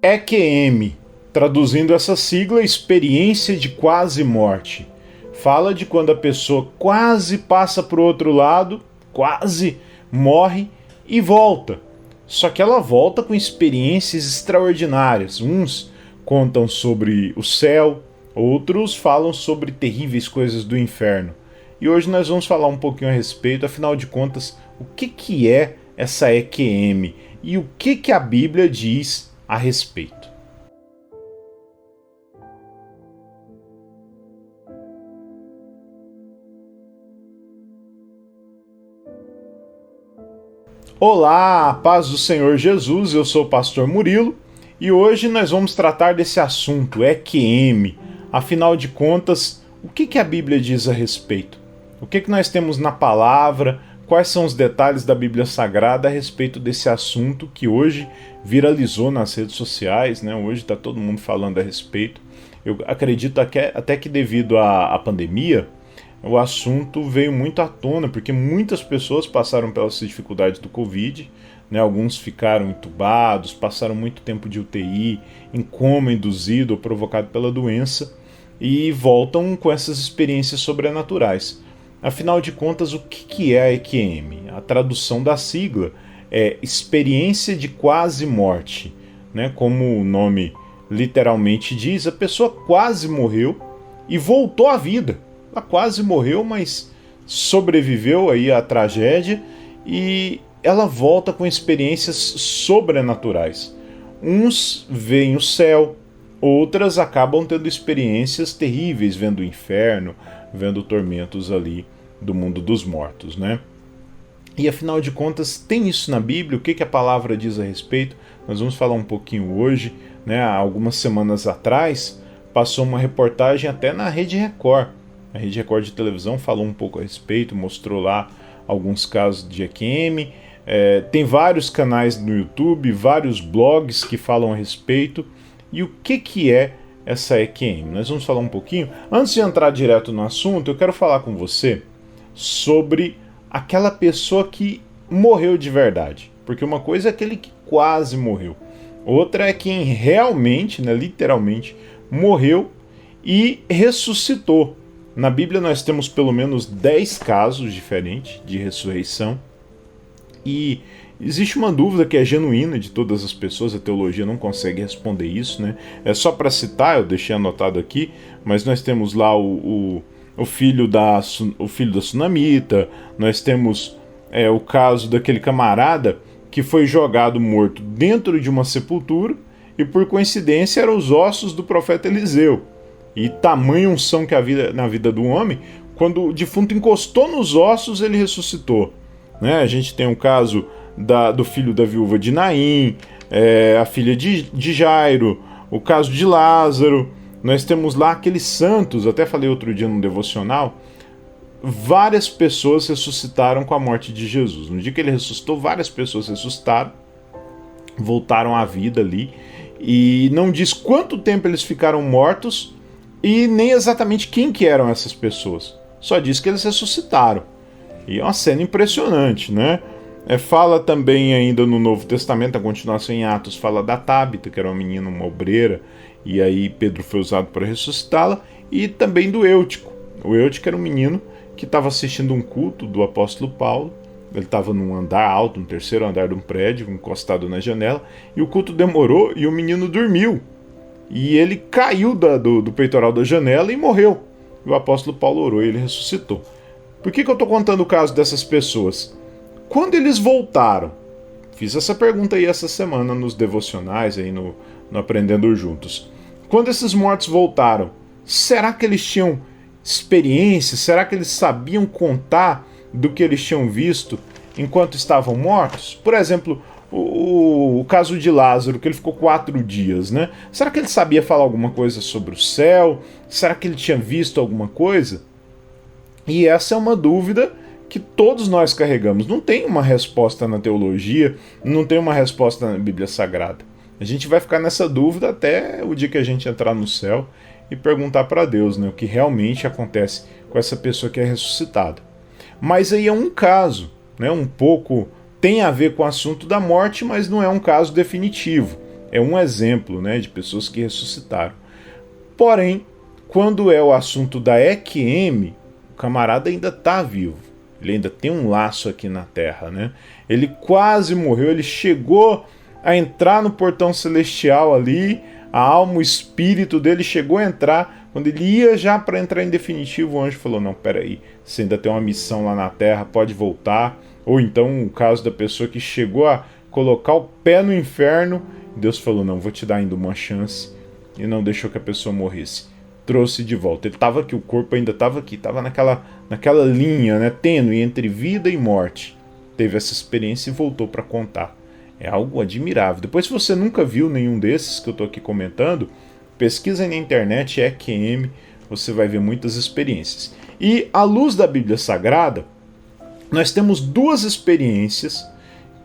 EQM, traduzindo essa sigla, experiência de quase morte. Fala de quando a pessoa quase passa para o outro lado, quase morre e volta. Só que ela volta com experiências extraordinárias. Uns contam sobre o céu, outros falam sobre terríveis coisas do inferno. E hoje nós vamos falar um pouquinho a respeito, afinal de contas, o que é essa EQM e o que a Bíblia diz a respeito. Olá, a paz do Senhor Jesus, eu sou o pastor Murilo e hoje nós vamos tratar desse assunto, EQM. Afinal de contas, o que a Bíblia diz a respeito? O que nós temos na palavra? Quais são os detalhes da Bíblia Sagrada a respeito desse assunto que hoje viralizou nas redes sociais, né? Hoje está todo mundo falando a respeito. Eu acredito até que devido à pandemia, o assunto veio muito à tona, porque muitas pessoas passaram pelas dificuldades do Covid, né? Alguns ficaram entubados, passaram muito tempo de UTI, em coma induzido ou provocado pela doença, e voltam com essas experiências sobrenaturais. Afinal de contas, o que é a EQM? A tradução da sigla é experiência de quase morte, né? Como o nome literalmente diz, a pessoa quase morreu e voltou à vida. Ela quase morreu, mas sobreviveu aí à tragédia e ela volta com experiências sobrenaturais. Uns veem o céu, outras acabam tendo experiências terríveis, vendo o inferno, vendo tormentos ali do mundo dos mortos, né? E afinal de contas, tem isso na Bíblia? O que a palavra diz a respeito? Nós vamos falar um pouquinho hoje, né? Há algumas semanas atrás, passou uma reportagem até na Rede Record. A Rede Record de televisão falou um pouco a respeito, mostrou lá alguns casos de EQM. Tem vários canais no YouTube, vários blogs que falam a respeito. E o que é essa EQM? Nós vamos falar um pouquinho. Antes de entrar direto no assunto, eu quero falar com você sobre aquela pessoa que morreu de verdade. Porque uma coisa é aquele que quase morreu. Outra é quem realmente, né, literalmente, morreu e ressuscitou. Na Bíblia nós temos pelo menos 10 casos diferentes de ressurreição. E existe uma dúvida que é genuína de todas as pessoas, a teologia não consegue responder isso, né? É só para citar, eu deixei anotado aqui, mas nós temos lá o filho da Sunamita, nós temos o caso daquele camarada que foi jogado morto dentro de uma sepultura e por coincidência eram os ossos do profeta Eliseu. E tamanha unção que havia na vida do homem, quando o defunto encostou nos ossos, ele ressuscitou. Né? A gente tem o caso do filho da viúva de Naim, a filha de Jairo, o caso de Lázaro. Nós temos lá aqueles santos, até falei outro dia no devocional, várias pessoas ressuscitaram com a morte de Jesus. No dia que ele ressuscitou, várias pessoas ressuscitaram, voltaram à vida ali, e não diz quanto tempo eles ficaram mortos, e nem exatamente quem que eram essas pessoas. Só diz que eles ressuscitaram. E é uma cena impressionante, né? Fala também ainda no Novo Testamento, a continuação em Atos, fala da Tábita, que era uma menina, uma obreira, e aí Pedro foi usado para ressuscitá-la, e também do Eutico. O Eutico era um menino que estava assistindo um culto do apóstolo Paulo. Ele estava num andar alto, no terceiro andar de um prédio, encostado na janela, e o culto demorou e o menino dormiu. E ele caiu do peitoral da janela e morreu. E o apóstolo Paulo orou e ele ressuscitou. Por que eu estou contando o caso dessas pessoas? Quando eles voltaram, fiz essa pergunta aí essa semana nos devocionais, aí no Aprendendo Juntos. Quando esses mortos voltaram, será que eles tinham experiência? Será que eles sabiam contar do que eles tinham visto enquanto estavam mortos? Por exemplo, o caso de Lázaro, que ele ficou 4 dias, né? Será que ele sabia falar alguma coisa sobre o céu? Será que ele tinha visto alguma coisa? E essa é uma dúvida que todos nós carregamos. Não tem uma resposta na teologia, não tem uma resposta na Bíblia Sagrada. A gente vai ficar nessa dúvida até o dia que a gente entrar no céu e perguntar para Deus, né, o que realmente acontece com essa pessoa que é ressuscitada. Mas aí é um caso, né, um pouco tem a ver com o assunto da morte, mas não é um caso definitivo. é um exemplo, né, de pessoas que ressuscitaram. Porém, quando é o assunto da EQM, o camarada ainda está vivo. Ele ainda tem um laço aqui na Terra, né? Ele quase morreu, ele chegou a entrar no portão celestial ali, a alma, o espírito dele chegou a entrar. Quando ele ia já para entrar em definitivo, o anjo falou, não, peraí, você ainda tem uma missão lá na Terra, pode voltar. Ou então o caso da pessoa que chegou a colocar o pé no inferno, Deus falou, não, vou te dar ainda uma chance, e não deixou que a pessoa morresse. Trouxe de volta. Ele estava aqui, o corpo ainda estava aqui, estava naquela linha, né, tênue entre vida e morte. Teve essa experiência e voltou para contar. É algo admirável. Depois, se você nunca viu nenhum desses que eu estou aqui comentando, pesquisa aí na internet, EQM, você vai ver muitas experiências. E, à luz da Bíblia Sagrada, nós temos duas experiências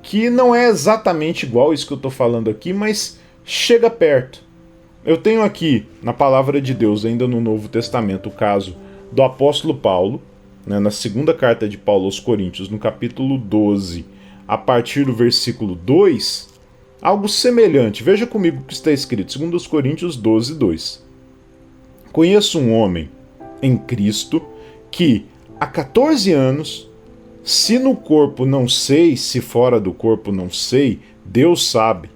que não é exatamente igual isso que eu estou falando aqui, mas chega perto. Eu tenho aqui, na Palavra de Deus, ainda no Novo Testamento, o caso do apóstolo Paulo, né, na segunda carta de Paulo aos Coríntios, no capítulo 12, a partir do versículo 2, algo semelhante. Veja comigo o que está escrito, 2 Coríntios 12, 2. Conheço um homem em Cristo que, há 14 anos, se no corpo não sei, se fora do corpo não sei, Deus sabe,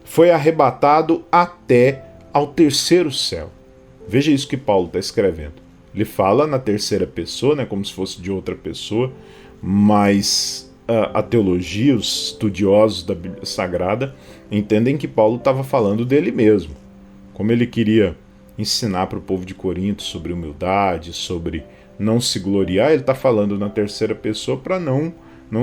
foi arrebatado até ao terceiro céu. Veja isso que Paulo está escrevendo. Ele fala na terceira pessoa, né, como se fosse de outra pessoa, mas a teologia, os estudiosos da Bíblia Sagrada, entendem que Paulo estava falando dele mesmo. Como ele queria ensinar para o povo de Corinto sobre humildade, sobre não se gloriar, ele está falando na terceira pessoa para não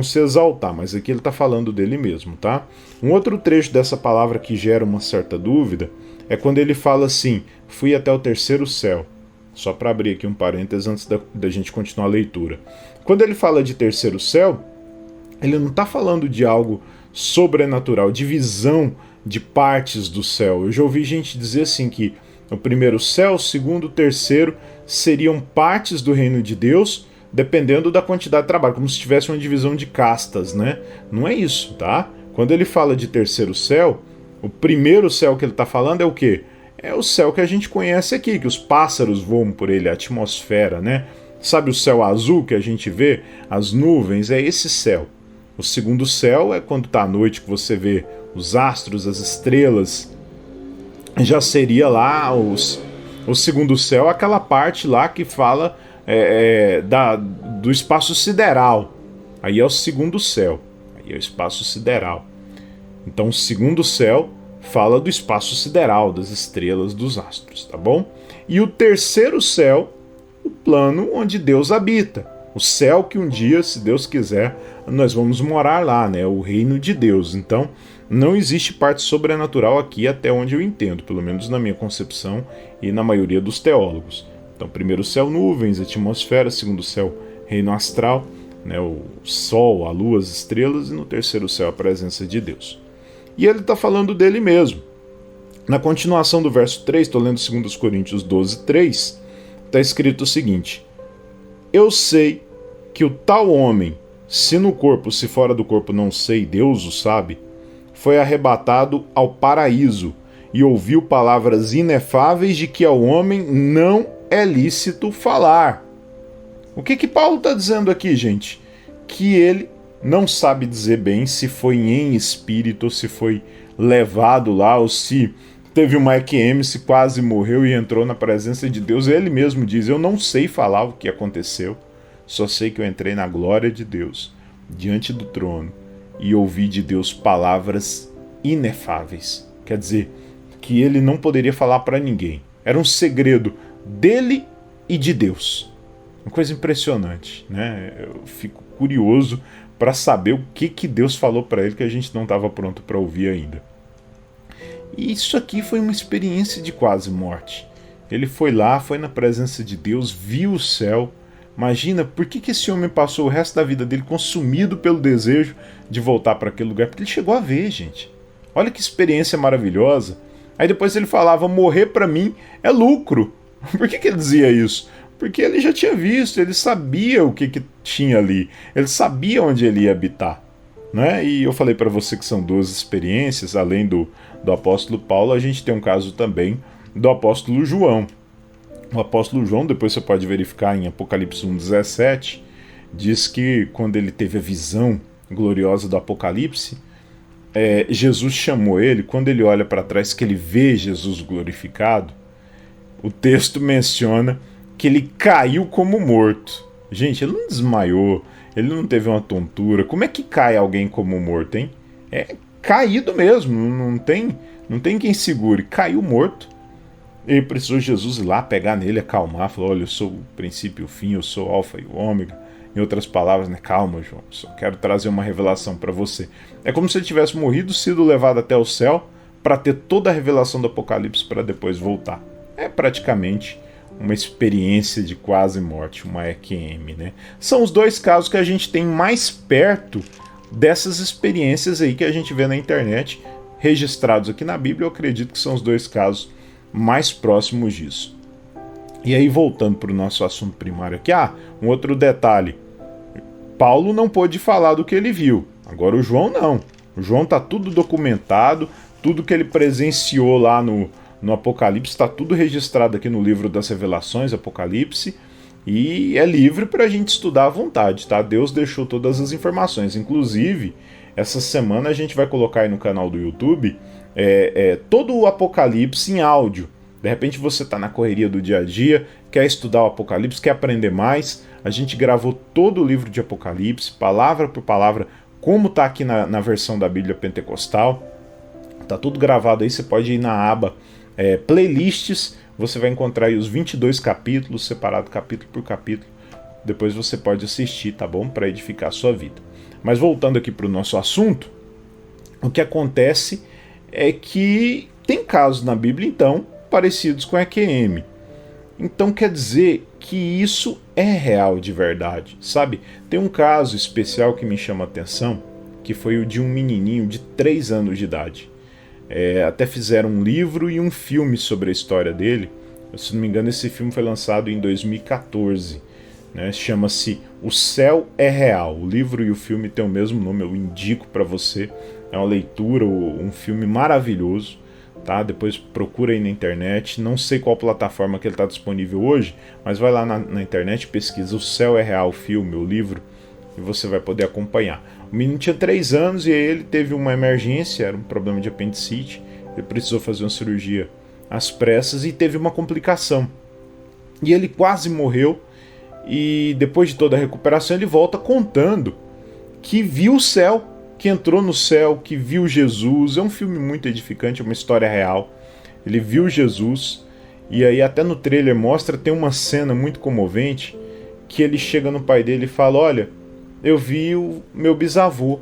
se exaltar, mas aqui ele está falando dele mesmo, tá? Um outro trecho dessa palavra que gera uma certa dúvida é quando ele fala assim, fui até o terceiro céu. Só para abrir aqui um parênteses antes da gente continuar a leitura. Quando ele fala de terceiro céu, ele não está falando de algo sobrenatural, de visão de partes do céu. Eu já ouvi gente dizer assim que o primeiro céu, o segundo, o terceiro seriam partes do reino de Deus, dependendo da quantidade de trabalho, como se tivesse uma divisão de castas, né? Não é isso, tá? Quando ele fala de terceiro céu, o primeiro céu que ele está falando é o quê? É o céu que a gente conhece aqui, que os pássaros voam por ele, a atmosfera, né? Sabe o céu azul que a gente vê? As nuvens, é esse céu. O segundo céu é quando está à noite que você vê os astros, as estrelas. Já seria lá o segundo céu, aquela parte lá que fala do espaço sideral. Aí é o segundo céu, aí é o espaço sideral. Então o segundo céu fala do espaço sideral, das estrelas, dos astros, tá bom? E o terceiro céu, o plano onde Deus habita. O céu que um dia, se Deus quiser, nós vamos morar lá, né? O reino de Deus. Então, não existe parte sobrenatural aqui até onde eu entendo, pelo menos na minha concepção e na maioria dos teólogos. Então, primeiro céu, nuvens, atmosfera, segundo céu, reino astral, né? O sol, a lua, as estrelas, e no terceiro céu, a presença de Deus. E ele está falando dele mesmo. Na continuação do verso 3, estou lendo 2 Coríntios 12, 3, está escrito o seguinte: eu sei que o tal homem, se no corpo, se fora do corpo não sei, Deus o sabe, foi arrebatado ao paraíso e ouviu palavras inefáveis de que ao homem não é lícito falar. O que Paulo está dizendo aqui, gente? Que ele não sabe dizer bem se foi em espírito, se foi levado lá, ou se teve uma EQM, se quase morreu e entrou na presença de Deus. Ele mesmo diz, eu não sei falar o que aconteceu, só sei que eu entrei na glória de Deus, diante do trono, e ouvi de Deus palavras inefáveis. Quer dizer, que ele não poderia falar para ninguém. Era um segredo dele e de Deus. Uma coisa impressionante, né? Eu fico curioso para saber o que Deus falou para ele que a gente não estava pronto para ouvir ainda. E isso aqui foi uma experiência de quase morte. Ele foi lá, foi na presença de Deus, viu o céu. Imagina, por que esse homem passou o resto da vida dele consumido pelo desejo de voltar para aquele lugar? Porque ele chegou a ver, gente. Olha que experiência maravilhosa. Aí depois ele falava, morrer para mim é lucro. Por que ele dizia isso? Porque ele já tinha visto, ele sabia o que tinha ali. Ele sabia onde ele ia habitar. né? E eu falei para você que são duas experiências, além do apóstolo Paulo, a gente tem um caso também do apóstolo João. O apóstolo João, depois você pode verificar em Apocalipse 1,17, diz que quando ele teve a visão gloriosa do Apocalipse, Jesus chamou ele, quando ele olha para trás, que ele vê Jesus glorificado, o texto menciona que ele caiu como morto. Gente, ele não desmaiou, ele não teve uma tontura. Como é que cai alguém como morto, hein? É caído mesmo, não tem quem segure. Caiu morto. Ele precisou Jesus ir lá, pegar nele, acalmar, falou, olha, eu sou o princípio e o fim, eu sou o alfa e o ômega. Em outras palavras, né? Calma, João, só quero trazer uma revelação para você. É como se ele tivesse morrido, sido levado até o céu, para ter toda a revelação do Apocalipse para depois voltar. É praticamente uma experiência de quase morte, uma EQM, né? São os dois casos que a gente tem mais perto dessas experiências aí que a gente vê na internet, registrados aqui na Bíblia. Eu acredito que são os dois casos mais próximos disso. E aí, voltando para o nosso assunto primário aqui, um outro detalhe. Paulo não pôde falar do que ele viu. Agora o João não. O João está tudo documentado, tudo que ele presenciou lá no Apocalipse está tudo registrado aqui no livro das Revelações, Apocalipse, e é livre para a gente estudar à vontade, tá? Deus deixou todas as informações. Inclusive, essa semana a gente vai colocar aí no canal do YouTube todo o Apocalipse em áudio. De repente você está na correria do dia a dia, quer estudar o Apocalipse, quer aprender mais. A gente gravou todo o livro de Apocalipse, palavra por palavra, como está aqui na versão da Bíblia Pentecostal. Está tudo gravado aí, você pode ir na aba playlists, você vai encontrar aí os 22 capítulos, separado capítulo por capítulo. Depois você pode assistir, tá bom? Para edificar a sua vida. Mas voltando aqui para o nosso assunto, o que acontece é que tem casos na Bíblia, então, parecidos com a EQM. Então quer dizer que isso é real de verdade, sabe? Tem um caso especial que me chama a atenção, que foi o de um menininho de 3 anos de idade. Até fizeram um livro e um filme sobre a história dele. Se não me engano, esse filme foi lançado em 2014. Né? Chama-se O Céu é Real. O livro e o filme têm o mesmo nome, eu indico para você. É uma leitura, um filme maravilhoso. Tá? Depois procura aí na internet. Não sei qual plataforma que ele está disponível hoje, mas vai lá na internet, pesquisa O Céu é Real, o filme, o livro, e você vai poder acompanhar. O menino tinha 3 anos e aí ele teve uma emergência, era um problema de apendicite. Ele precisou fazer uma cirurgia às pressas e teve uma complicação. E ele quase morreu. E depois de toda a recuperação ele volta contando que viu o céu, que entrou no céu, que viu Jesus. É um filme muito edificante, é uma história real. Ele viu Jesus e aí até no trailer mostra, tem uma cena muito comovente que ele chega no pai dele e fala, olha, eu vi o meu bisavô.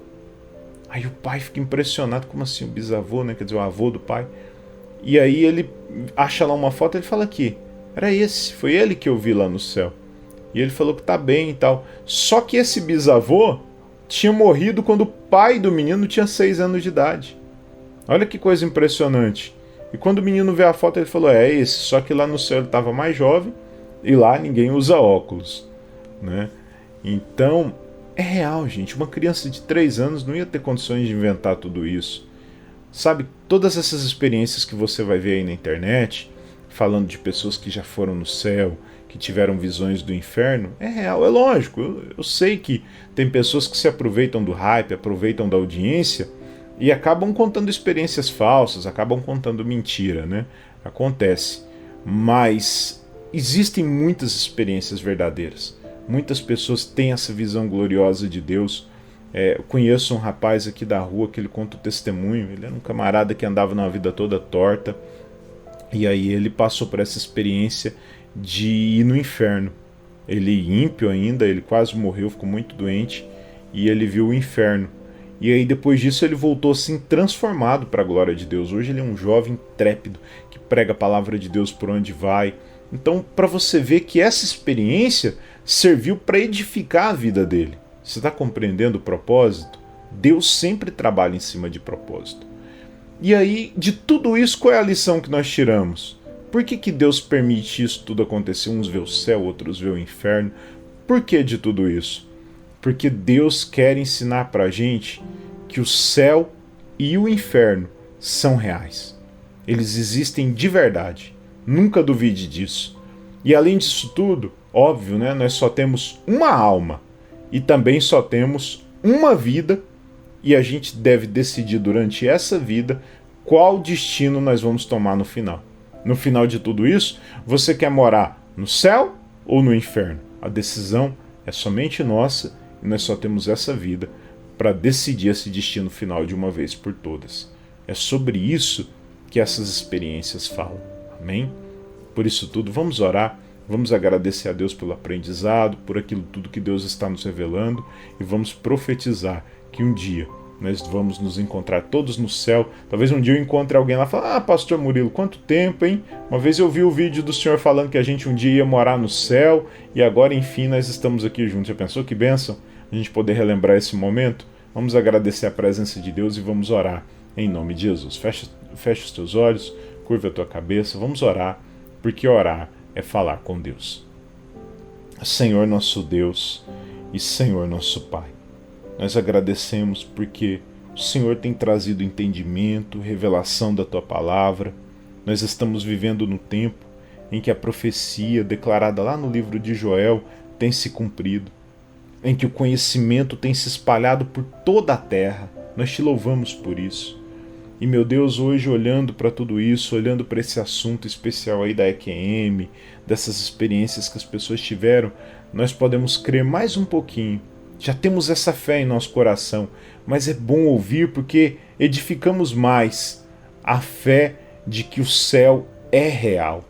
Aí o pai fica impressionado, como assim o bisavô, né? Quer dizer, o avô do pai. E aí ele acha lá uma foto e ele fala aqui, era esse, foi ele que eu vi lá no céu. E ele falou que tá bem e tal. Só que esse bisavô tinha morrido quando o pai do menino tinha 6 anos de idade. Olha que coisa impressionante. E quando o menino vê a foto, ele falou, é esse. Só que lá no céu ele estava mais jovem e lá ninguém usa óculos, né? Então, é real, gente. Uma criança de 3 anos não ia ter condições de inventar tudo isso. Sabe, todas essas experiências que você vai ver aí na internet, falando de pessoas que já foram no céu, que tiveram visões do inferno, é real, é lógico. Eu sei que tem pessoas que se aproveitam do hype, aproveitam da audiência e acabam contando experiências falsas, acabam contando mentira, né? Acontece. Mas existem muitas experiências verdadeiras. Muitas pessoas têm essa visão gloriosa de Deus. Eu conheço um rapaz aqui da rua que ele conta o testemunho. Ele era um camarada que andava numa vida toda torta. E aí ele passou por essa experiência de ir no inferno. Ele ímpio ainda, ele quase morreu, ficou muito doente. E ele viu o inferno. E aí depois disso ele voltou assim transformado para a glória de Deus. Hoje ele é um jovem intrépido que prega a palavra de Deus por onde vai. Então, para você ver que essa experiência serviu para edificar a vida dele. Você está compreendendo o propósito? Deus sempre trabalha em cima de propósito. E aí, de tudo isso, qual é a lição que nós tiramos? Por que Deus permite isso tudo acontecer? Uns vê o céu, outros vê o inferno. Por que de tudo isso? porque Deus quer ensinar para a gente que o céu e o inferno são reais. Eles existem de verdade. Nunca duvide disso. E além disso tudo, óbvio, né, nós só temos uma alma e também só temos uma vida, e a gente deve decidir durante essa vida qual destino nós vamos tomar no final. No final de tudo isso, você quer morar no céu ou no inferno? A decisão é somente nossa e nós só temos essa vida para decidir esse destino final de uma vez por todas. É sobre isso que essas experiências falam. Amém? Por isso tudo, vamos orar, vamos agradecer a Deus pelo aprendizado, por aquilo tudo que Deus está nos revelando, e vamos profetizar que um dia nós vamos nos encontrar todos no céu. Talvez um dia eu encontre alguém lá e fale: pastor Murilo, quanto tempo, hein? Uma vez eu vi o vídeo do senhor falando que a gente um dia ia morar no céu, e agora, enfim, nós estamos aqui juntos. Já pensou que bênção a gente poder relembrar esse momento? Vamos agradecer a presença de Deus e vamos orar em nome de Jesus. Fecha os teus olhos, curva a tua cabeça, vamos orar, porque orar é falar com Deus. Senhor nosso Deus e Senhor nosso Pai, nós agradecemos porque o Senhor tem trazido entendimento, revelação da Tua Palavra. Nós estamos vivendo no tempo em que a profecia declarada lá no livro de Joel tem se cumprido, em que o conhecimento tem se espalhado por toda a terra. Nós Te louvamos por isso. E, meu Deus, hoje, olhando para tudo isso, olhando para esse assunto especial aí da EQM, dessas experiências que as pessoas tiveram, nós podemos crer mais um pouquinho. Já temos essa fé em nosso coração, mas é bom ouvir porque edificamos mais a fé de que o céu é real.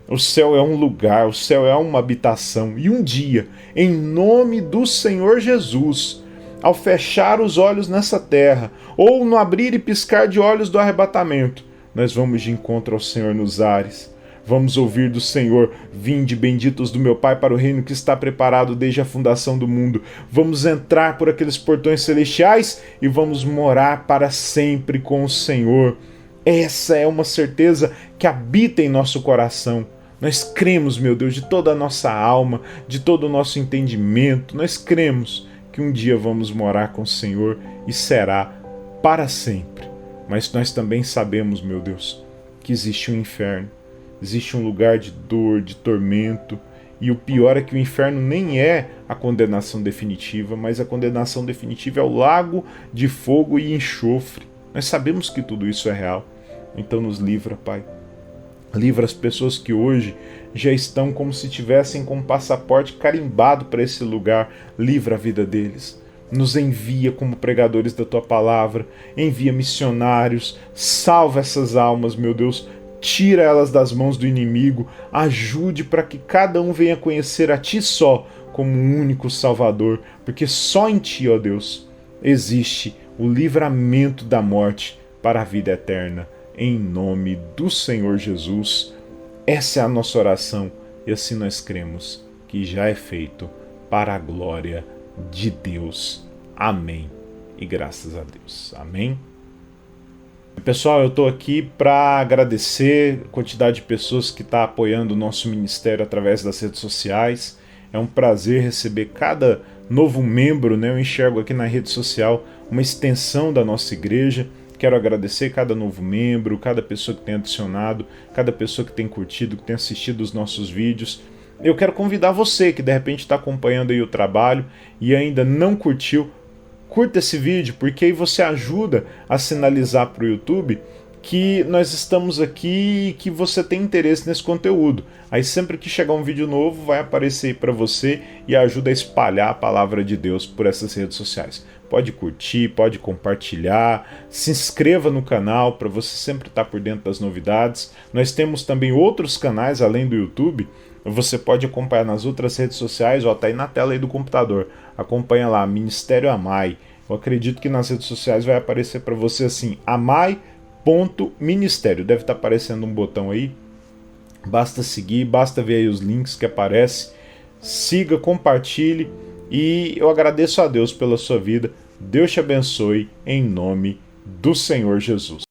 O céu é um lugar, o céu é uma habitação. E um dia, em nome do Senhor Jesus, ao fechar os olhos nessa terra, ou no abrir e piscar de olhos do arrebatamento, nós vamos de encontro ao Senhor nos ares. Vamos ouvir do Senhor: vinde benditos do meu Pai para o reino que está preparado desde a fundação do mundo. Vamos entrar por aqueles portões celestiais e vamos morar para sempre com o Senhor. Essa é uma certeza que habita em nosso coração. Nós cremos, meu Deus, de toda a nossa alma, de todo o nosso entendimento. Nós cremos que um dia vamos morar com o Senhor e será para sempre. Mas nós também sabemos, meu Deus, que existe um inferno. Existe um lugar de dor, de tormento, e o pior é que o inferno nem é a condenação definitiva, mas a condenação definitiva é o lago de fogo e enxofre. Nós sabemos que tudo isso é real, então nos livra, Pai. Livra as pessoas que hoje já estão como se tivessem com um passaporte carimbado para esse lugar. Livra a vida deles. Nos envia como pregadores da Tua Palavra, envia missionários, salva essas almas, meu Deus. Tira elas das mãos do inimigo, ajude para que cada um venha conhecer a Ti só como um único Salvador, porque só em Ti, ó Deus, existe o livramento da morte para a vida eterna. Em nome do Senhor Jesus, essa é a nossa oração e assim nós cremos que já é feito para a glória de Deus. Amém. E graças a Deus. Amém. Pessoal, eu estou aqui para agradecer a quantidade de pessoas que está apoiando o nosso ministério através das redes sociais. É um prazer receber cada novo membro, né? Eu enxergo aqui na rede social uma extensão da nossa igreja. Quero agradecer cada novo membro, cada pessoa que tem adicionado, cada pessoa que tem curtido, que tem assistido os nossos vídeos. Eu quero convidar você que de repente está acompanhando aí o trabalho e ainda não curtiu, curta esse vídeo, porque aí você ajuda a sinalizar para o YouTube que nós estamos aqui e que você tem interesse nesse conteúdo. Aí sempre que chegar um vídeo novo vai aparecer aí para você e ajuda a espalhar a palavra de Deus por essas redes sociais. Pode curtir, pode compartilhar, se inscreva no canal para você sempre estar por dentro das novidades. Nós temos também outros canais além do YouTube. Você pode acompanhar nas outras redes sociais, ó, tá aí na tela aí do computador. Acompanha lá, Ministério Amai. Eu acredito que nas redes sociais vai aparecer para você assim, amai.ministério. Deve estar aparecendo um botão aí. Basta seguir, basta ver aí os links que aparecem. Siga, compartilhe e eu agradeço a Deus pela sua vida. Deus te abençoe em nome do Senhor Jesus.